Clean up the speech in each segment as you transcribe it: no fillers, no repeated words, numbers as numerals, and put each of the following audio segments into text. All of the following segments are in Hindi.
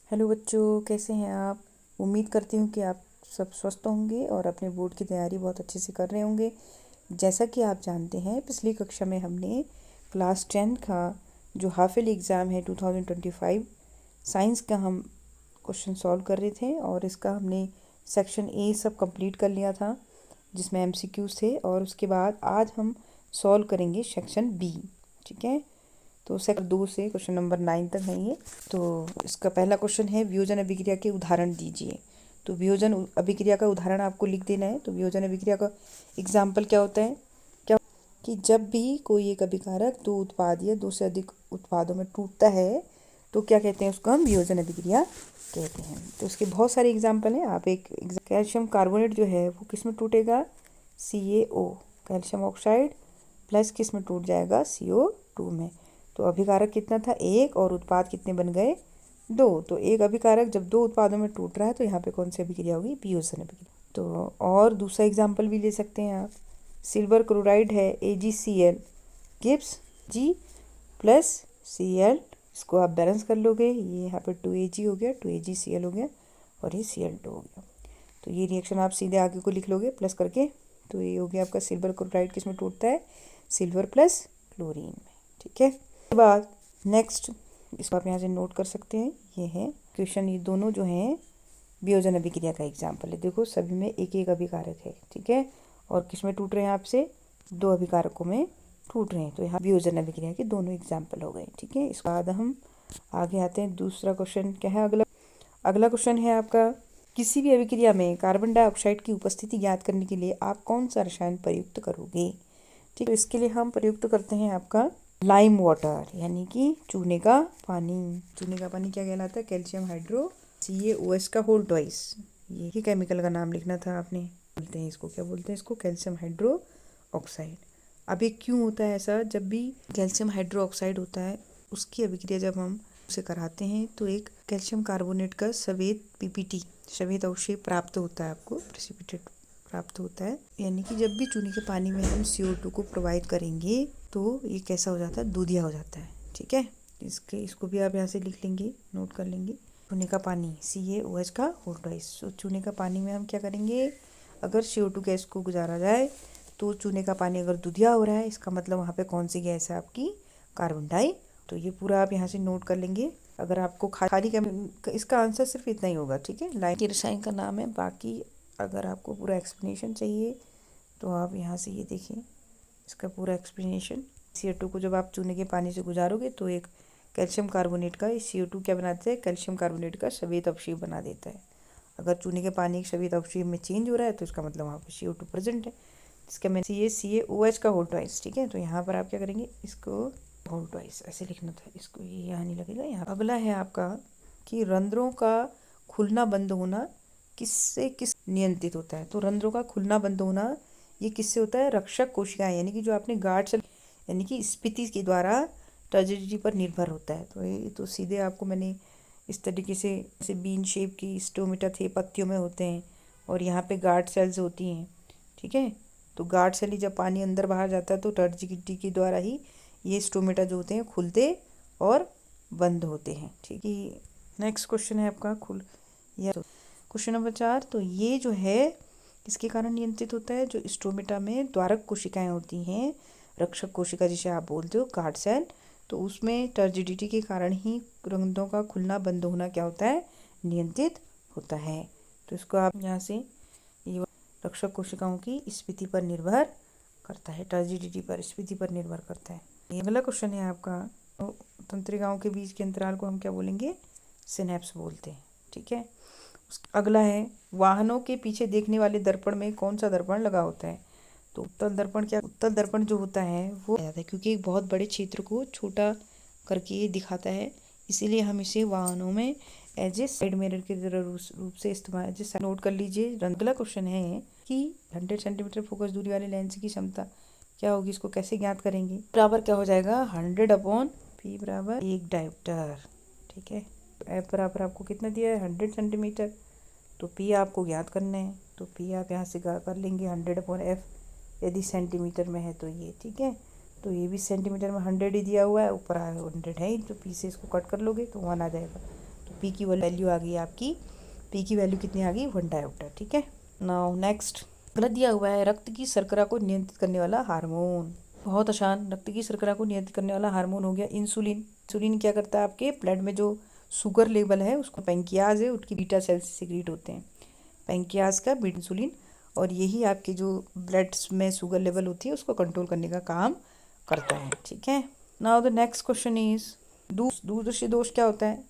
हेलो बच्चों, कैसे हैं आप। उम्मीद करती हूँ कि आप सब स्वस्थ होंगे और अपने बोर्ड की तैयारी बहुत अच्छे से कर रहे होंगे। जैसा कि आप जानते हैं, पिछली कक्षा में हमने क्लास 10 का जो हाफ ईयरली एग्ज़ाम है 2025 साइंस का हम क्वेश्चन सॉल्व कर रहे थे और इसका हमने सेक्शन ए सब कंप्लीट कर लिया था जिसमें MCQs थे। और उसके बाद आज हम सॉल्व करेंगे सेक्शन बी। ठीक है, तो सेक्शन 2 से क्वेश्चन नंबर 9 तक है ये। तो इसका पहला क्वेश्चन है, वियोजन अभिक्रिया के उदाहरण दीजिए। तो वियोजन अभिक्रिया का उदाहरण आपको लिख देना है। तो वियोजन अभिक्रिया का एग्जाम्पल क्या होता है, क्या कि जब भी कोई एक अभिकारक दो उत्पाद या दो से अधिक उत्पादों में टूटता है तो क्या कहते हैं, उसको हम वियोजन अभिक्रिया कहते हैं। तो उसके बहुत सारे एग्जाम्पल हैं। आप एक कैल्शियम कार्बोनेट जो है वो किस में टूटेगा, CaO कैल्शियम ऑक्साइड प्लस किस में टूट जाएगा, CO2 में। तो अभिकारक कितना था, एक, और उत्पाद कितने बन गए, दो। तो एक अभिकारक जब दो उत्पादों में टूट रहा है तो यहाँ पे कौन सी अभिक्रिया होगी, वियोजन अभिक्रिया। तो और दूसरा एग्जाम्पल भी ले सकते हैं आप। सिल्वर क्लोराइड है AgCl gives G plus Cl, इसको आप बैलेंस कर लोगे, ये यहाँ पे 2Ag हो गया, 2AgCl हो गया और ये Cl2 हो गया। तो ये रिएक्शन आप सीधे आगे को लिख लोगे प्लस करके। तो ये हो गया आपका सिल्वर क्लोराइड किस में टूटता है, सिल्वर प्लस क्लोरीन में। ठीक है, उसके बाद नेक्स्ट इसको आप यहाँ से नोट कर सकते हैं, ये है क्वेश्चन। ये दोनों जो हैं वियोजन अभिक्रिया का एग्जाम्पल है। देखो सभी में एक एक अभिकारक है, ठीक है, और किस में टूट रहे हैं आपसे, दो अभिकारकों में टूट रहे हैं। तो यहाँ वियोजन अभिक्रिया के दोनों एग्जाम्पल हो गए। ठीक है, इसके बाद हम आगे आते हैं। दूसरा क्वेश्चन क्या है, अगला क्वेश्चन है आपका, किसी भी अभिक्रिया में कार्बन डाइऑक्साइड की उपस्थिति ज्ञात करने के लिए आप कौन सा रसायन प्रयुक्त करोगे। ठीक है, इसके लिए हम प्रयुक्त करते हैं आपका लाइम वाटर, यानी कि चूने का पानी। चूने का पानी क्या कहलाता है, कैल्शियम हाइड्रो CaOH का होल ट्वाइस। ये केमिकल का नाम लिखना था आपने। बोलते हैं इसको, क्या बोलते हैं इसको, कैल्शियम हाइड्रो ऑक्साइड। अब ये क्यों होता है ऐसा, जब भी कैल्शियम हाइड्रो ऑक्साइड होता है उसकी अभिक्रिया जब हम उसे कराते हैं तो एक कैल्शियम कार्बोनेट का सफेद PPT सफेद अवशेष प्राप्त होता है, आपको प्रेसिपिटेट प्राप्त होता है। यानी कि जब भी चूने के पानी में हम CO2 को प्रोवाइड करेंगे तो ये कैसा हो जाता है, दूधिया हो जाता है। ठीक है, इसको भी आप यहाँ से लिख लेंगे, नोट कर लेंगे। चूने का पानी CaOH का होल ट्वाइस। तो चूने का पानी में हम क्या करेंगे, अगर CO2 गैस को गुजारा जाए तो चूने का पानी अगर दूधिया हो रहा है, इसका मतलब वहाँ पे कौन सी गैस है, आपकी कार्बन डाई। तो ये पूरा आप यहाँ से नोट कर लेंगे। अगर आपको खाली इसका आंसर सिर्फ इतना ही होगा। ठीक है, लाइन के रसायन का नाम है। बाकी अगर आपको पूरा एक्सप्लेनेशन चाहिए तो आप यहाँ से ये देखें, इसका पूरा एक्सप्लेनेशन। CO2 को जब आप चूने के पानी से गुजारोगे तो एक कैल्शियम कार्बोनेट का CO2 क्या बनाते हैं, कैल्शियम कार्बोनेट का सफेद अवशेष बना देता है। अगर चूने के पानी के सफेद अवशेष में चेंज हो रहा है तो इसका मतलब वहाँ पर CO2 प्रेजेंट है। इसका मैं CaOH का होल ट्वाइस। ठीक है, तो यहाँ पर आप क्या करेंगे, इसको होल ट्वाइस ऐसे लिखना था, इसको ये यहाँ नहीं लगेगा यहाँ। अगला है आपका कि रंध्रों का खुलना बंद होना किससे नियंत्रित होता है। तो रंध्रों का खुलना बंद होना ये किससे होता है, रक्षक कोशिकाएं, यानी कि जो आपने गार्ड सेल यानी कि स्फीति के द्वारा टर्जिडिटी पर निर्भर होता है। तो ये तो सीधे आपको मैंने इस तरीके से बीन शेप की स्टोमेटा थे पत्तियों में होते हैं और यहाँ पे गार्ड सेल्स होती हैं। ठीक है, तो गार्ड सेल ही जब पानी अंदर बाहर जाता है तो टर्जिडिटी के द्वारा ही ये स्टोमेटा जो होते हैं खुलते और बंद होते हैं। ठीक है, नेक्स्ट क्वेश्चन है आपका क्वेश्चन नंबर 4। तो ये जो है किसके कारण नियंत्रित होता है, जो स्टोमेटा में द्वारक कोशिकाएं होती हैं, रक्षक कोशिका जिसे आप बोलते हो गार्ड सेल, तो उसमें टर्जिडिटी के कारण ही रंध्रों का खुलना बंद होना क्या होता है, नियंत्रित होता है। तो इसको आप यहाँ से ये रक्षक कोशिकाओं की स्फीति पर निर्भर करता है, टर्जिडिटी पर, स्फीति पर निर्भर करता है। ये अगला क्वेश्चन है आपका, तंत्रिकाओं के बीच के अंतराल को हम क्या बोलेंगे, सिनेप्स बोलते हैं। ठीक है, अगला है, वाहनों के पीछे देखने वाले दर्पण में कौन सा दर्पण लगा होता है। तो उत्तल दर्पण जो होता है वो क्योंकि एक बहुत बड़े क्षेत्र को छोटा करके दिखाता है, इसीलिए हम इसे वाहनों में एज ए साइड मिरर के रूप से इस्तेमाल। नोट कर लीजिए। अगला क्वेश्चन है कि 100 सेंटीमीटर फोकस दूरी वाले लेंस की क्षमता क्या होगी, इसको कैसे ज्ञात करेंगे। बराबर क्या हो जाएगा, 100/P बराबर 1 डायोप्टर। ठीक है, F बराबर आपको कितना दिया है, 100 सेंटीमीटर। तो P आपको ज्ञात करना है, तो P आप यहाँ से कर लेंगे 100/F, यदि सेंटीमीटर में है तो ये। ठीक है, तो ये भी सेंटीमीटर में 100 ही दिया हुआ है, ऊपर 100 है ही, तो P से इसको कट कर लोगे तो 1 आ जाएगा। तो पी की वैल्यू आ गई आपकी, पी की वैल्यू कितनी आ गई 1 डायोप्टर। ठीक है। नाउ नेक्स्ट अगला दिया हुआ है रक्त की शर्करा को नियंत्रित करने वाला हार्मोन। बहुत आसान, रक्त की शर्करा को नियंत्रित करने वाला हार्मोन हो गया इंसुलिन। इंसुलिन क्या करता है, आपके ब्लड में जो शुगर लेवल है उसको, पैंक्रियाज है उसकी बीटा सेल से सिक्रीट होते हैं, पैंक्रियाज का बीटा इंसुलिन, और यही आपके जो ब्लड में शुगर लेवल होती है उसको कंट्रोल करने का काम करता है। ठीक है। Now the next question is दूरदर्शी दोष क्या होता है।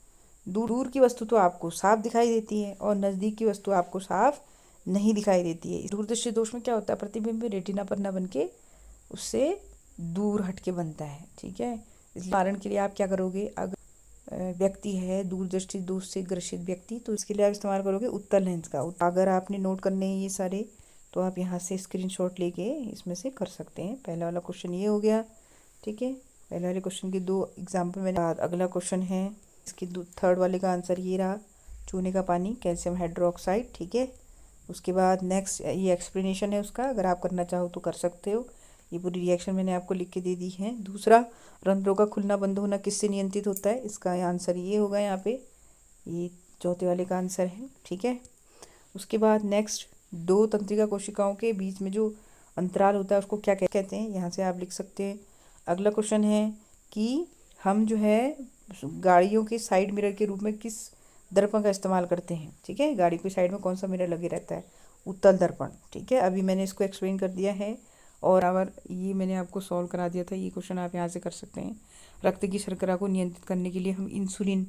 दूर की वस्तु तो आपको साफ दिखाई देती है और नज़दीक की वस्तु आपको साफ नहीं दिखाई देती है। दूरदर्शी दोष में क्या होता है, प्रतिबिंब रेटिना पर न बन के उससे दूर हट के बनता है। ठीक है। इस उदाहरण के लिए आप क्या करोगे, अगर व्यक्ति है दूरदृष्टि दोष से ग्रसित व्यक्ति, तो इसके लिए आप इस्तेमाल करोगे उत्तल लेंस का। अगर आपने नोट करने हैं ये सारे, तो आप यहाँ से स्क्रीनशॉट लेके इसमें से कर सकते हैं। पहला वाला क्वेश्चन ये हो गया। ठीक है। पहले वाले क्वेश्चन के 2 एग्जाम्पल मैंने, अगला क्वेश्चन है इसके 3rd वाले का आंसर ये रहा, चूने का पानी, कैल्शियम हाइड्रोक्साइड। ठीक है। उसके बाद नेक्स्ट ये एक्सप्लेनेशन है उसका, अगर आप करना चाहो तो कर सकते हो। ये पूरी रिएक्शन मैंने आपको लिख के दे दी है। दूसरा, रंध्रों का खुलना बंद होना किससे नियंत्रित होता है, इसका आंसर ये होगा यहाँ पे, ये 4थे वाले का आंसर है। ठीक है। उसके बाद नेक्स्ट, 2 तंत्रिका कोशिकाओं के बीच में जो अंतराल होता है उसको क्या कहते हैं, यहाँ से आप लिख सकते हैं। अगला क्वेश्चन है कि हम जो है गाड़ियों के साइड मिरर के रूप में किस दर्पण का इस्तेमाल करते हैं। ठीक है। गाड़ी की साइड में कौन सा मिरर लगे रहता है, उत्तल दर्पण। ठीक है। अभी मैंने इसको एक्सप्लेन कर दिया है, और अगर ये मैंने आपको सॉल्व करा दिया था, ये क्वेश्चन आप यहाँ से कर सकते हैं। रक्त की शर्करा को नियंत्रित करने के लिए हम इंसुलिन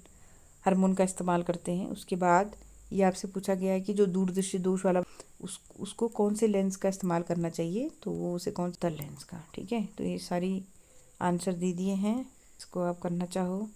हार्मोन का इस्तेमाल करते हैं। उसके बाद ये आपसे पूछा गया है कि जो दूरदृष्टि दोष वाला उसको कौन से लेंस का इस्तेमाल करना चाहिए, तो वो उसे कौन सा लेंस का। ठीक है। तो ये सारी आंसर दे दिए हैं, इसको आप करना चाहो